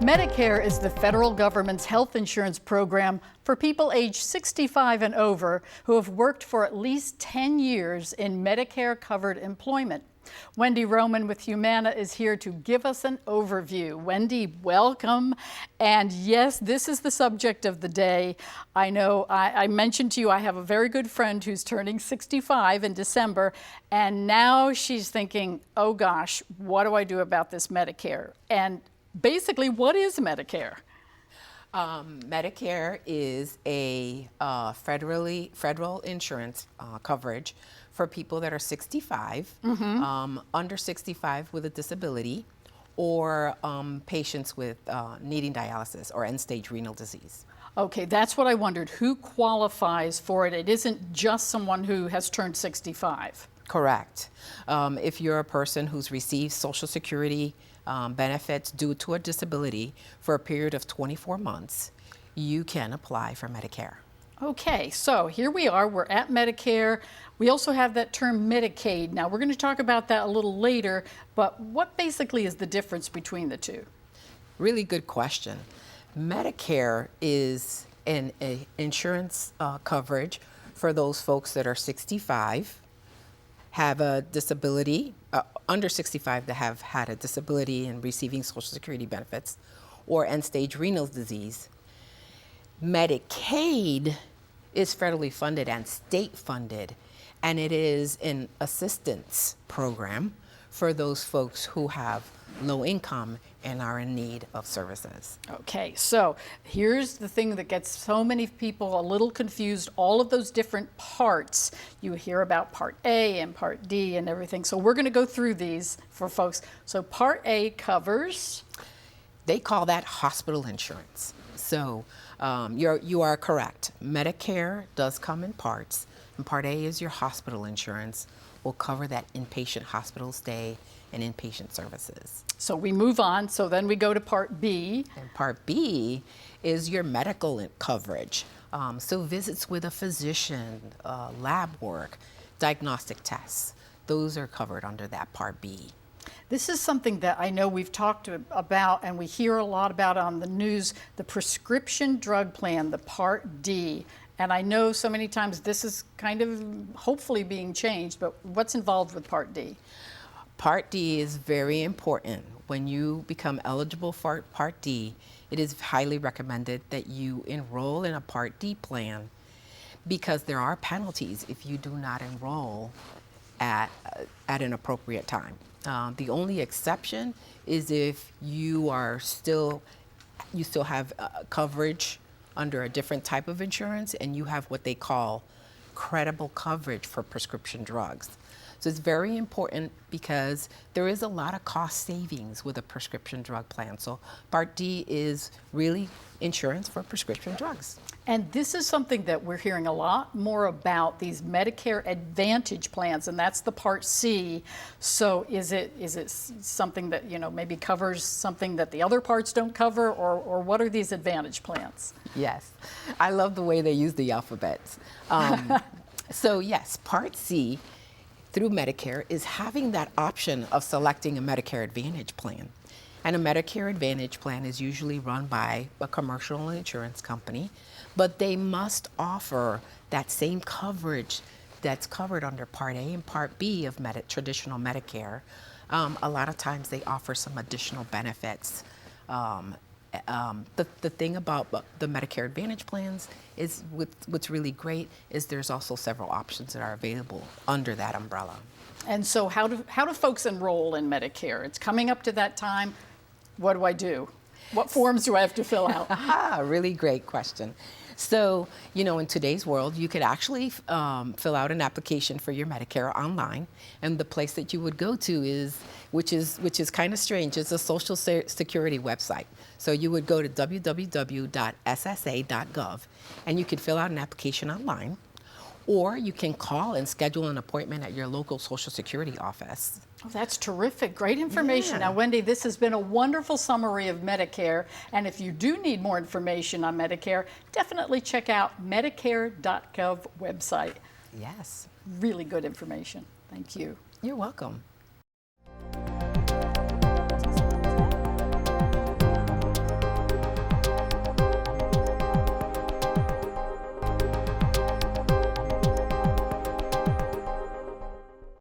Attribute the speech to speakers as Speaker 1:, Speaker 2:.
Speaker 1: Medicare is the federal government's health insurance program for people age 65 and over who have worked for at least 10 years in Medicare-covered employment. Wendy Roman with Humana is here to give us an overview. Wendy, welcome. And yes, this is the subject of the day. I know I mentioned to you I have a very good friend who's turning 65 in December, and now she's thinking, oh gosh, what do I do about this Medicare? And basically, what is Medicare?
Speaker 2: Medicare is a federal insurance coverage for people that are 65, under 65 with a disability, or patients with needing dialysis or end-stage renal disease.
Speaker 1: Okay, that's what I wondered. Who qualifies for it? It isn't just someone who has turned 65.
Speaker 2: Correct. If you're a person who's received Social Security benefits due to a disability for a period of 24 months, you can apply for Medicare.
Speaker 1: Okay, so here we are, we're at Medicare. We also have that term Medicaid. Now we're going to talk about that a little later, but what basically is the difference between the two?
Speaker 2: Really good question. Medicare is an insurance coverage for those folks that are 65, have a disability, under 65 that have had a disability and receiving Social Security benefits, or end-stage renal disease. Medicaid is federally funded and state funded, and it is an assistance program for those folks who have low income and are in need of services.
Speaker 1: Okay, so here's the thing that gets so many people a little confused, all of those different parts. You hear about Part A and Part D and everything. So we're going to go through these for folks. So Part A covers?
Speaker 2: They call that hospital insurance. So you are correct. Medicare does come in parts, and Part A is your hospital insurance. Will cover that inpatient hospital stay and inpatient services.
Speaker 1: So we move on, so then we go to Part B.
Speaker 2: And Part B is your medical coverage. So visits with a physician, lab work, diagnostic tests, those are covered under that Part B.
Speaker 1: This is something that I know we've talked about and we hear a lot about on the news, the prescription drug plan, the Part D. And I know so many times this is kind of hopefully being changed, but what's involved with Part D?
Speaker 2: Part D is very important. When you become eligible for Part D, it is highly recommended that you enroll in a Part D plan, because there are penalties if you do not enroll at an appropriate time. The only exception is if you still have coverage under a different type of insurance, and you have what they call credible coverage for prescription drugs. So it's very important because there is a lot of cost savings with a prescription drug plan. So Part D is really insurance for prescription drugs.
Speaker 1: And this is something that we're hearing a lot more about, these Medicare Advantage plans, and that's the Part C. So is it something that, you know, maybe covers something that the other parts don't cover, or what are these Advantage plans?
Speaker 2: Yes, I love the way they use the alphabets. So yes, Part C through Medicare is having that option of selecting a Medicare Advantage plan. And a Medicare Advantage plan is usually run by a commercial insurance company, but they must offer that same coverage that's covered under Part A and Part B of traditional Medicare. A lot of times they offer some additional benefits. The thing about the Medicare Advantage plans is what's really great is there's also several options that are available under that umbrella.
Speaker 1: And so how do folks enroll in Medicare? It's coming up to that time. What do I do? What forms do I have to fill out?
Speaker 2: Really great question. So, you know, in today's world, you could actually fill out an application for your Medicare online, and the place that you would go to is, which is kind of strange, it's a Social Security website. So you would go to www.ssa.gov, and you could fill out an application online, or you can call and schedule an appointment at your local Social Security office.
Speaker 1: Oh, that's terrific. Great information.
Speaker 2: Yeah.
Speaker 1: Now, Wendy, this has been a wonderful summary of Medicare. And if you do need more information on Medicare, definitely check out Medicare.gov website.
Speaker 2: Yes.
Speaker 1: Really good information. Thank you.
Speaker 2: You're welcome.